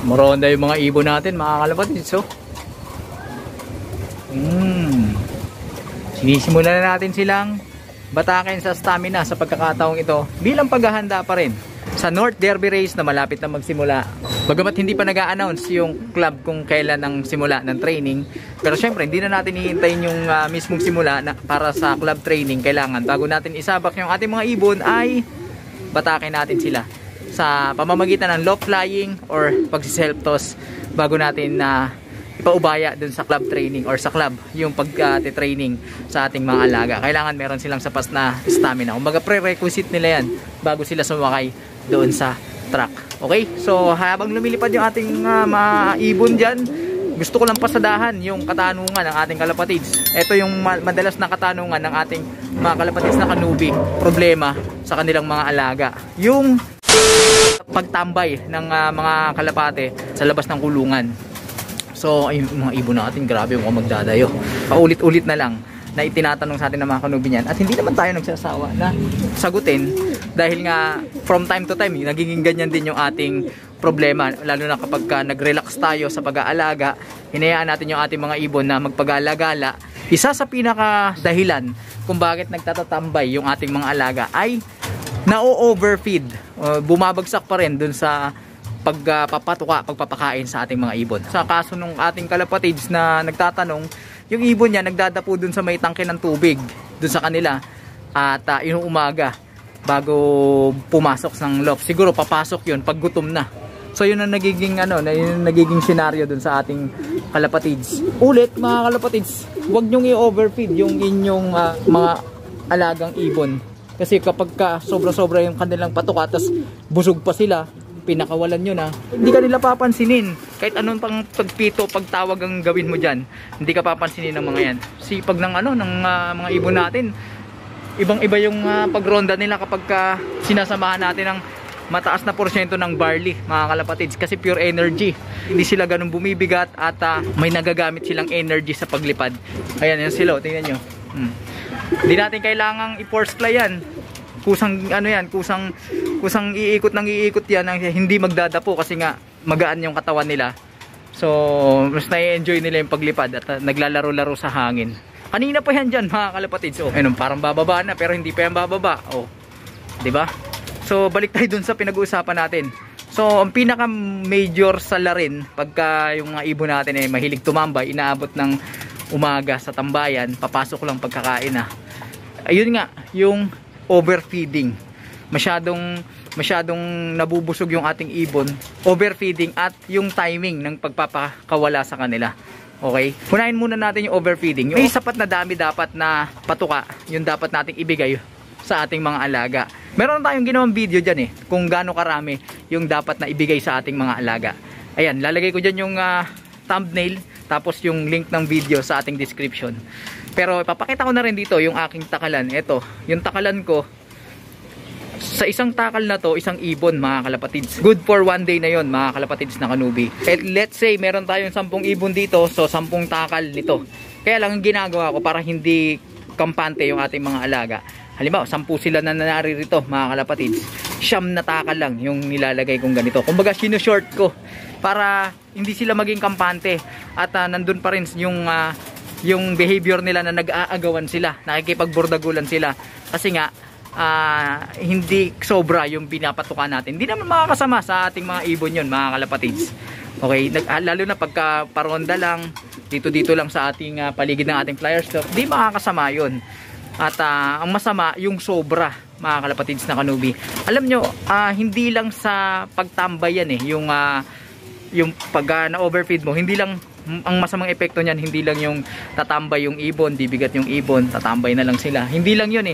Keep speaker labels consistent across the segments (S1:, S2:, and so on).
S1: Maronda yung mga ibon natin, mga kalapatids. So, sinisimulan na natin silang batakin sa stamina sa pagkakataong ito bilang paghahanda pa rin sa North Derby Race na malapit na magsimula. Bagamat hindi pa nag-a-announce yung club kung kailan ang simula ng training, pero syempre hindi na natin hihintayin yung mismong simula na para sa club training. Kailangan bago natin isabak yung ating mga ibon ay batakin natin sila sa pamamagitan ng low flying or pagsi-self toss bago natin na ipaubaya dun sa club training or sa club yung pag-training sa ating mga alaga. Kailangan meron silang sapat na stamina. Kumbaga prerequisite nila yan bago sila sumakay doon sa track. Okay? So habang lumilipad yung ating mga ibon dyan, gusto ko lang pasadahan yung katanungan ng ating kalapatids. Ito yung madalas na katanungan ng ating mga kalapatids na kanubi. Problema sa kanilang mga alaga. Yung pagtambay ng mga kalapate sa labas ng kulungan. So ay, mga ibon natin grabe yung magdadayo. Paulit-ulit na lang na itinatanong sa atin ng mga kanubi niyan at hindi naman tayo nagsasawa na sagutin dahil nga from time to time nagiging ganyan din yung ating problema, lalo na kapag nag-relax tayo sa pag-aalaga, hinayaan natin yung ating mga ibon na magpag-alagala. Isa sa pinaka dahilan kung bakit nagtatatambay yung ating mga alaga ay na-overfeed, bumabagsak pa rin dun sa pagpapatuka, pagpapakain sa ating mga ibon. Sa kaso nung ating kalapatids na nagtatanong, yung ibon niya nagdadapo dun sa may tangke ng tubig dun sa kanila at yung umaga bago pumasok ng loft. Siguro papasok yun pag gutom na. So yun ang nagiging nagiging senaryo dun sa ating kalapatids. Ulit mga kalapatids, huwag nyong i-overfeed yung inyong mga alagang ibon. Kasi kapag sobra-sobra yung kanilang patuka tas busog pa sila, pinakawalan nyo na, hindi ka nila papansinin. Kahit anong pang pagpito, pagtawag ang gawin mo dyan, hindi ka papansinin ng mga yan. Sipag ng ng mga ibon natin. Ibang-iba yung pagronda nila kapag sinasamahan natin ng mataas na porsyento ng barley, mga kalapatids. Kasi pure energy. Hindi sila ganun bumibigat at may nagagamit silang energy sa paglipad. Ayan, yung silo, tingnan nyo. Hindi natin kailangang i-force fly yan. Kusang kusang iikot ng iikot yan ang hindi magdadapo kasi nga magaan yung katawan nila. So mas na-enjoy nila yung paglipad at naglalaro-laro sa hangin. Kanina pa yan dyan mga kalapatids. Parang bababa na pero hindi pa yan bababa. Diba? So balik tayo dun sa pinag-uusapan natin. So ang pinaka major salarin pagka yung mga ibon natin ay mahilig tumambay, inaabot ng umaga sa tambayan, papasok lang pagkakain na. Ayun nga, yung overfeeding. Masyadong nabubusog yung ating ibon. Overfeeding at yung timing ng pagpapakawala sa kanila. Okay? Unahin muna natin yung overfeeding. May sapat na dami dapat na patuka, yung dapat nating ibigay sa ating mga alaga. Meron tayong ginawang video dyan kung gaano karami yung dapat na ibigay sa ating mga alaga. Ayan, lalagay ko dyan yung thumbnail, tapos yung link ng video sa ating description. Pero ipapakita ko na rin dito yung aking takalan. Ito, yung takalan ko. Sa isang takal na to, isang ibon mga kalapatids. Good for one day na yon mga kalapatids na kanubi. At let's say meron tayong 10 ibon dito, so 10 takal nito. Kaya lang ang ginagawa ko para hindi kampante yung ating mga alaga. Halimbawa, 10 sila na naririto mga kalapatids. 9 na takal lang yung nilalagay kong ganito. Kumbaga sino-short ko para hindi sila maging kampante at nandun pa rin yung behavior nila na nag-aagawan sila, nakikipagbordagulan sila kasi nga hindi sobra yung pinapatukan natin. Hindi naman makakasama sa ating mga ibon yun mga kalapatids. Okay, lalo na pagka paronda lang dito lang sa ating paligid ng ating flyers, di makakasama yun. At ang masama yung sobra mga kalapatids na kanubi. Alam nyo, hindi lang sa pagtambay yan yung pag na-overfeed mo, hindi lang ang masamang epekto niyan, hindi lang yung tatambay yung ibon, bibigat yung ibon, tatambay na lang sila. Hindi lang yun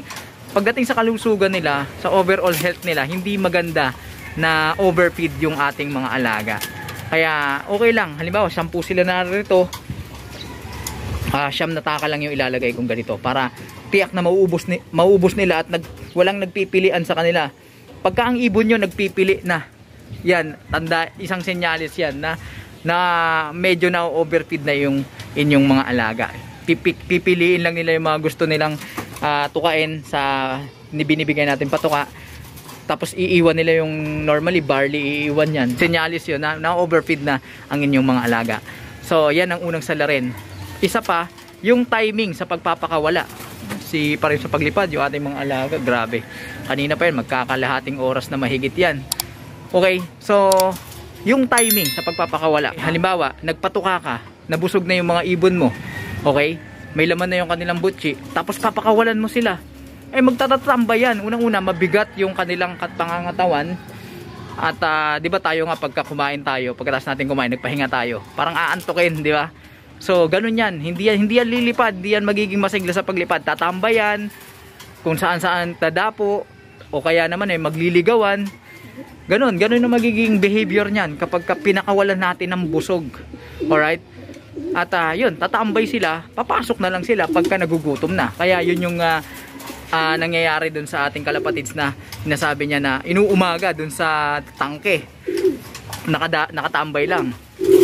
S1: Pagdating sa kalusugan nila, sa overall health nila, hindi maganda na overfeed yung ating mga alaga. Kaya okay lang, halimbawa 10 sila narito, 9 na taka lang yung ilalagay kong ganito para tiyak na mauubos nila at walang nagpipilian sa kanila. Pagka ang ibon nyo nagpipili na, yan, isang senyalis yan na medyo na overfeed na yung inyong mga alaga. Pipiliin lang nila yung mga gusto nilang tukain sa binibigay natin patuka. Tapos iiwan nila yung normally barley, iiwan yan. Senyalis yun na overfeed na ang inyong mga alaga. So yan ang unang salarin. Isa pa, yung timing sa pagpapakawala. Pa rin sa paglipad yung ating mga alaga, grabe. Kanina pa yan, magkakalahating oras na mahigit yan. Okay, so yung timing sa pagpapakawala. Halimbawa, nagpatuka ka, nabusog na yung mga ibon mo. Okay? May laman na yung kanilang butchi, tapos papakawalan mo sila. Magtatatamba yan. Unang-una, mabigat yung kanilang pangangatawan. At di ba tayo nga pagka kumain tayo, pagkatapos natin kumain, nagpahinga tayo. Parang aantukin, di ba? So, ganun yan. Hindi yan lilipad. Hindi yan magiging masigla sa paglipad. Tatamba yan. Kung saan-saan tadapo. O kaya naman magliligawan. Ganun na magiging behavior niyan kapag pinakawalan natin ng busog. Alright? At yun, tatambay sila. Papasok na lang sila pagka nagugutom na. Kaya yun yung nangyayari dun sa ating kalapatids na sinasabi niya na inuumaga dun sa tangke. Nakatambay lang.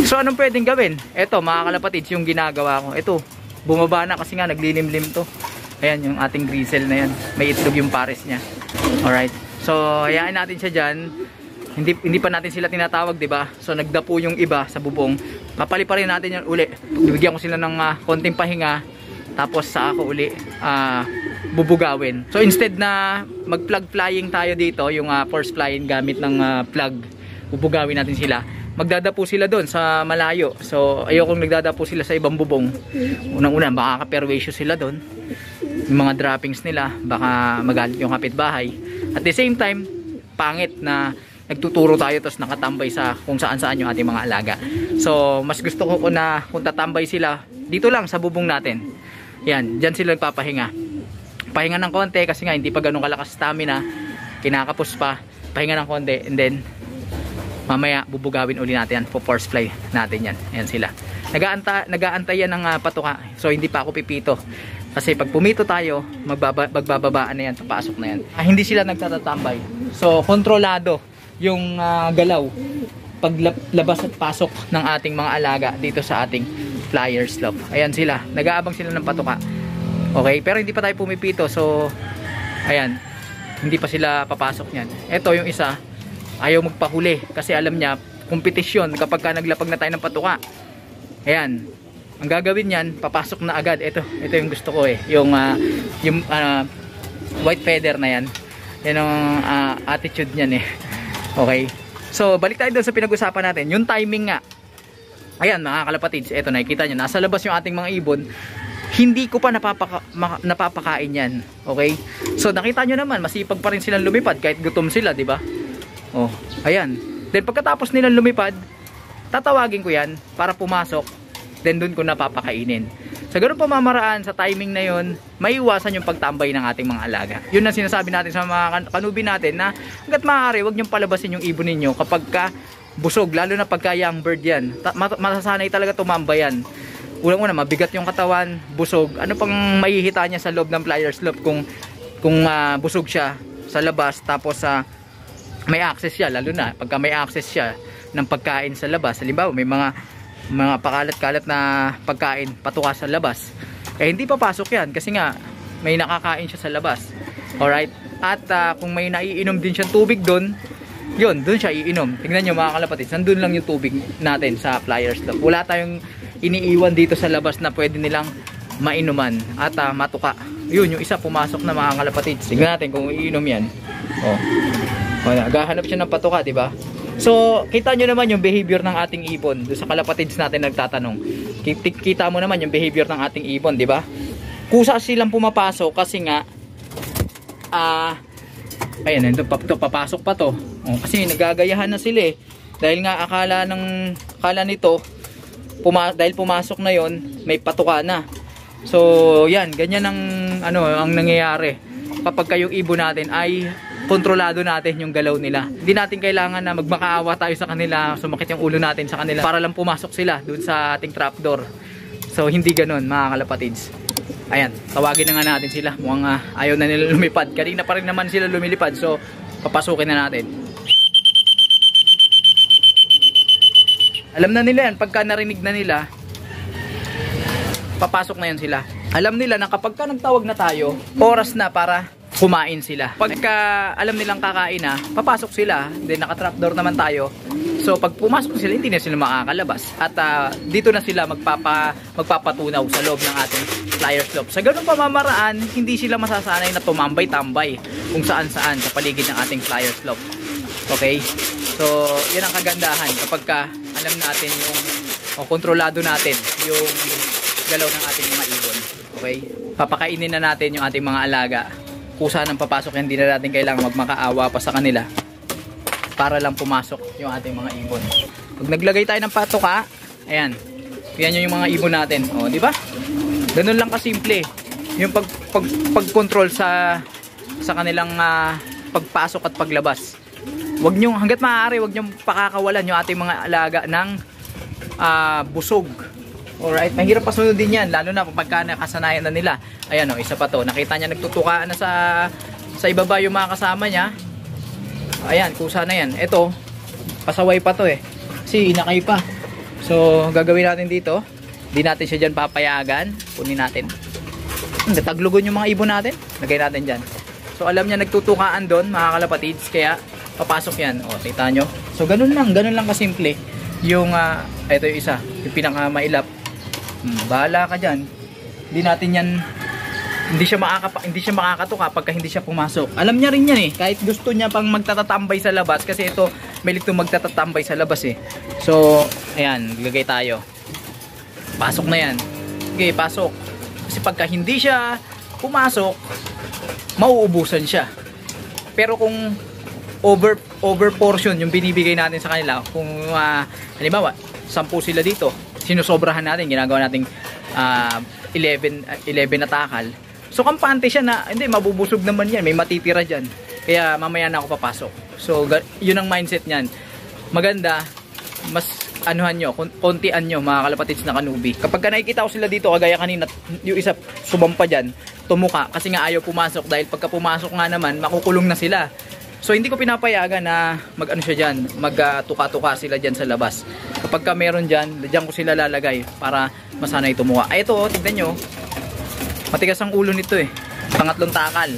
S1: So anong pwedeng gawin? Eto mga kalapatids, yung ginagawa ko. Eto, bumaba na kasi nga naglilimlim to. Ayan yung ating grizzle na yan. May itlog yung pares niya. Alright. So hayaan natin siya dyan. Hindi pa natin sila tinatawag, 'di ba? So nagdapo yung iba sa bubong. Papaliparin natin yan uli. Bibigyan ko sila ng konting pahinga. Tapos sa ako uli bubugawin. So instead na mag-plug flying tayo dito, yung force flying gamit ng plug, bubugawin natin sila. Magdadapo sila doon sa malayo. So ayokong nagdadapo sila sa ibang bubong. Unang-una baka ka-perwisyo sila doon. Yung mga droppings nila baka magalit yung kapitbahay. At the same time, pangit na nagtuturo tayo tapos nakatambay sa kung saan-saan yung ating mga alaga. So mas gusto ko na kung tatambay sila dito lang sa bubong natin. Yan, dyan sila nagpapahinga. Pahinga ng konti kasi nga hindi pa ganun kalakas stamina. Kinakapos pa. Pahinga ng konti and then mamaya bubugawin uli natin yan. Force fly natin yan. Ayan sila. Nag-aantay yan ng patuka. So hindi pa ako pipito. Kasi pag pumito tayo, magbababaan na yan. Papasok na yan. Hindi sila nagtatatambay. So kontrolado yung galaw paglabas at pasok ng ating mga alaga dito sa ating flyer slope. Ayan sila, nag-aabang sila ng patuka. Okay, pero hindi pa tayo pumipito. So ayan, hindi pa sila papasok niyan. Ito yung isa, ayaw magpahuli kasi alam niya kompetisyon kapag ka naglapag na tayo ng patuka. Ayan, ang gagawin niyan, papasok na agad. Ito yung gusto ko yung white feather na yan. Yan ang attitude niyan Okay. So, balik tayo doon sa pinag-usapan natin. Yung timing nga. Ayan, mga kalapatids. Ito, nakikita nyo. Nasa labas yung ating mga ibon. Hindi ko pa napapakain yan. Okay? So, nakita nyo naman, masipag pa rin silang lumipad kahit gutom sila, di ba? Oh, ayan. Then, pagkatapos nilang lumipad, tatawagin ko yan para pumasok. Then, doon ko napapakainin. Sa ganun pamamaraan, sa timing na yon, maiiwasan yung pagtambay ng ating mga alaga. Yun ang sinasabi natin sa mga kanubi natin na hanggat maaari, huwag niyong palabasin yung ibon ninyo kapag ka busog, lalo na pagka young bird yan. Masasanay talaga tumambay yan. Unang-una, mabigat yung katawan, busog. Ano pang mahihita niya sa loob ng flyer slope kung busog siya sa labas, tapos may access siya, lalo na pagka may access siya ng pagkain sa labas. Halimbawa, may mga pakalat-kalat na pagkain patuka sa labas, hindi papasok yan kasi nga may nakakain siya sa labas. Alright? At kung may naiinom din siyang tubig doon, doon siya iinom. Tingnan nyo mga kalapatids, nandun lang yung tubig natin sa flyer slope. Wala tayong iniiwan dito sa labas na pwede nilang mainuman at matuka. Yun, yung isa pumasok na mga kalapatids. Tingnan natin kung iinom yan. Naghahanap siya ng patuka, diba? So, kita nyo naman yung behavior ng ating ibon. Doon sa kalapatids natin nagtatanong. Kita mo naman yung behavior ng ating ibon, di ba? Kusa silang pumapasok kasi nga ayan, ito papasok pa to. Kasi nagagayahan na sila Dahil nga akala nito dahil pumasok na yon, may patuka na. So, yan, ganyan ang nangyayari. Kapag kayong ibon natin ay kontrolado natin yung galaw nila. Hindi natin kailangan na magmakaawa tayo sa kanila, sumakit yung ulo natin sa kanila para lang pumasok sila dun sa ating trapdoor. So hindi ganoon mga kalapatids. Ayan, tawagin na nga natin sila. Mukhang ayaw na nila lumipad. Kanina pa rin naman sila lumilipad. So papasukin na natin. Alam na nila yan, pagka narinig na nila, papasok na yan sila. Alam nila na kapag ka nagtawag na tayo, oras na para kumain sila. Pagka alam nilang kakain na, papasok sila. Then naka-trapdoor naman tayo. So pag pumasok sila, hindi na sila makakalabas. At dito na sila magpapatunaw sa loob ng ating flyer slope. Sa ganung pamamaraan, hindi sila masasanay na tumambay-tambay kung saan-saan sa paligid ng ating flyer slope. Okay? So, yan ang kagandahan kapag alam natin kontrolado natin yung galaw ng ating mga ibon. Okay? Papakainin na natin yung ating mga alaga. Kusa nang papasok, hindi na natin kailangan magmakaawa pa sa kanila para lang pumasok yung ating mga ibon. Pag naglagay tayo ng patoka, ayan, yan yung mga ibon natin. O, di ba? Ganun lang kasimple. Yung pag-control sa kanilang pagpasok at paglabas. Wag nyo, hanggat maaari, wag nyo pakakawalan yung ating mga alaga ng busog. Alright, mahirap pa sunodin yan, lalo na pagka nakasanayan na nila. Ayan o, isa pa to. Nakita niya nagtutukaan na sa ibaba yung mga kasama niya. Ayan, kusa na yan. Ito, pasaway pa to eh. Kasi inakay pa. So, gagawin natin dito. Hindi natin siya dyan papayagan. Kunin natin. Nataglugon yung mga ibon natin. Lagay natin dyan. So, alam niya nagtutukaan doon, mga kalapatids. Kaya, papasok yan. O, kita nyo. So, ganun lang kasimple. Yung, ito yung isa. Yung pinakamailap. Bahala ka dyan. Hindi natin yan, hindi siya makakatuka pagka hindi siya pumasok. Alam niya rin yan eh. Kahit gusto niya pang magtatatambay sa labas. Kasi ito, may ligtong magtatatambay sa labas eh. So, ayan, lagay tayo. Pasok na yan. Okay, pasok. Kasi pagka hindi siya pumasok, mauubusan siya. Pero kung over portion yung binibigay natin sa kanila, kung halimbawa 10 sila dito, sinusobrahan natin, ginagawa nating 11 na takal, so kampante siya na hindi, mabubusog naman yan, may matitira dyan, kaya mamaya na ako papasok. So yun ang mindset nyan. Maganda, mas anuhan nyo, kontian nyo mga kalapatids na kanubi. Kapag ka nakikita ko sila dito, kagaya kanina yung isa sumampa dyan, tumuka kasi nga ayaw pumasok, dahil pagka pumasok nga naman makukulong na sila. So hindi ko pinapayagan na mag-ano siya dyan, magtuka-tuka sila dyan sa labas. Kapag ka meron dyan, dyan ko sila lalagay para masanay tumuka. Ay ito, tignan nyo, matigas ang ulo nito eh. Pangatlong takal.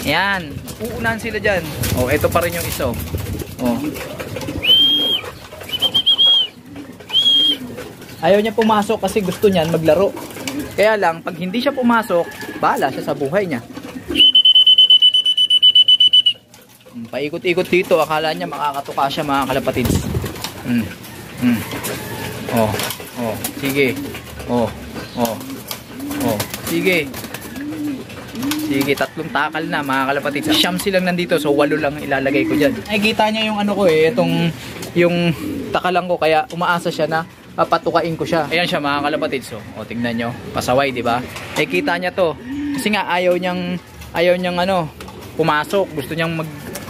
S1: Ayan, uunahan sila dyan. Oh, ito pa rin yung isa. Oh. Ayaw niya pumasok kasi gusto niyan maglaro. Kaya lang, pag hindi siya pumasok, bahala siya sa buhay niya. Paikot-ikot dito, akala niya makakatuka siya mga kalapatids. Oh, sige. Oh, sige. Sige, 3 takal na mga kalapatids. Siyam silang nandito, so 8 lang ilalagay ko dyan. Nakikita niya yung ano ko eh, yung takalang ko, kaya umaasa siya na papatukain ko siya. Ayan siya mga kalapatids. So, tingnan nyo, pasaway, di ba? Nakikita niya to. Kasi nga ayaw niyang pumasok. Gusto niyang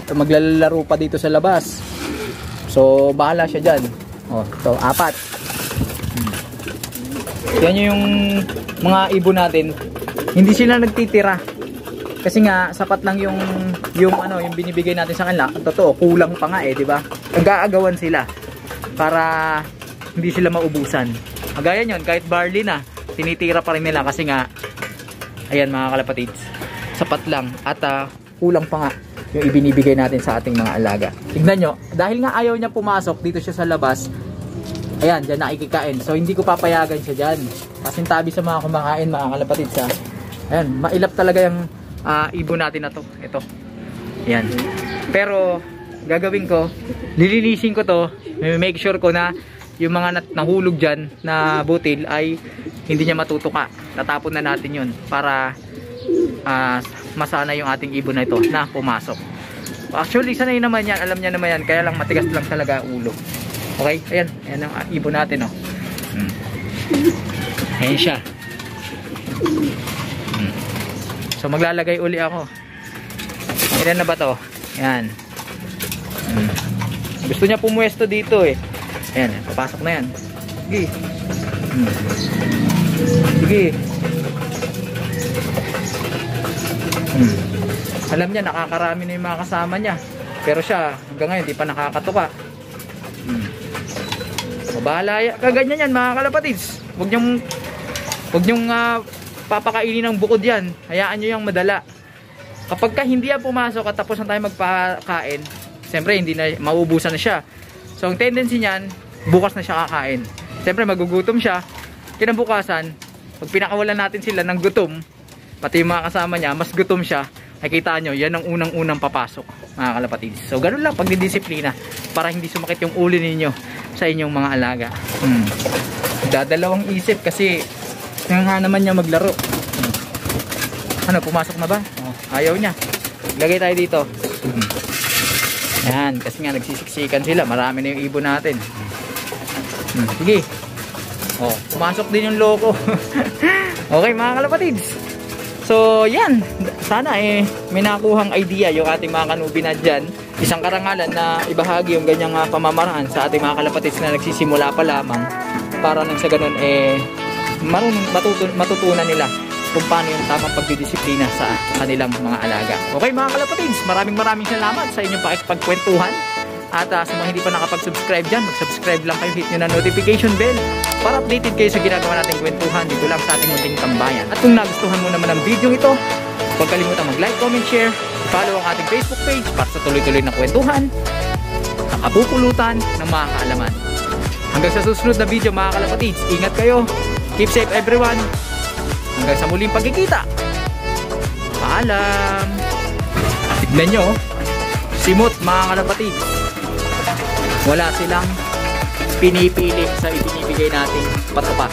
S1: maglalaro pa dito sa labas. So bahala siya dyan. So 4. Yan yung mga ibon natin, hindi sila nagtitira kasi nga sapat lang yung binibigay natin sa kanila. Totoo, kulang pa nga eh, di ba? Nag-aagawan sila para hindi sila maubusan. Kagaya nyon, kahit barley na, tinitira pa rin nila kasi nga ayan mga kalapatids, sapat lang at kulang pa nga yung ibinibigay natin sa ating mga alaga. Tignan nyo, dahil nga ayaw niya pumasok dito siya sa labas, ayan, dyan nakikikain. So hindi ko papayagan siya dyan. Pasintabi sa mga kumakain mga kalapatids ha. Ayan, mailap talaga yung ibon natin na to. Ito, ayan. Pero gagawin ko, lilinisin ko to, make sure ko na yung mga nahulog dyan na butil ay hindi niya matutuka. Tatapon na natin yun para masana yung ating ibon na ito na pumasok. Actually sanay naman yan, alam niya naman yan, kaya lang matigas lang talaga ulo. Okay, ayan ang ibon natin oh. Ayan siya. So maglalagay uli ako. Ilan na ba to? Ayan. Gusto niya pumuesto dito eh. Ayan, papasok na yan. Sige. Sige. Alam niya nakakarami na yung mga kasama niya, pero siya hanggang ngayon di pa nakakatuka. Bahala kaganyan yan mga kalapatids. Huwag niyong papakainin ng bukod yan, hayaan nyo yung madala. Kapag ka hindi yan pumasok at tapos na tayo magpakain, siyempre hindi na, mauubusan na siya. So ang tendency niyan, bukas na siya kakain. Siyempre magugutom siya. Kinabukasan, pag pinakawalan natin sila ng gutom, pati yung mga kasama niya, mas gutom siya, nakikita nyo, yan ang unang-unang papasok, mga kalapatids. So ganun lang, pagdidisiplina, para hindi sumakit yung ulo ninyo sa inyong mga alaga. Dadalawang isip kasi nga naman niya maglaro. Ano, pumasok na ba? Oh, ayaw niya. Lagay tayo dito. Yan, kasi nga nagsisiksikan sila. Marami na yung ibon natin. Sige. Oh, pumasok din yung loko. Okay, mga kalapatids. So, yan. Sana may nakuhang idea yung ating mga kanubi na dyan. Isang karangalan na ibahagi yung ganyang pamamaraan sa ating mga kalapatids na nagsisimula pa lamang. Para nang sa ganun, matutunan nila kung paano yung tamang pagdidisiplina sa kanilang mga alaga. Okay mga kalapatids, maraming salamat sa inyong pakikipagkwentuhan. At sa mga hindi pa nakapag-subscribe dyan, mag-subscribe lang kayo, hit nyo na notification bell para updated kayo sa ginagawa nating kwentuhan dito lang sa ating munting tambayan. At kung nagustuhan mo naman ang video ito, huwag kalimutan mag-like, comment, share, follow ang ating Facebook page para sa tuloy-tuloy na kwentuhan, ang kapupulutan ng mga kaalaman. Hanggang sa susunod na video mga kalapatids, ingat kayo, keep safe everyone. Hanggang sa muling pagkikita. Paalam. Tignan nyo, simot mga kalapatid. Wala silang pinipili sa ibinibigay nating patupa.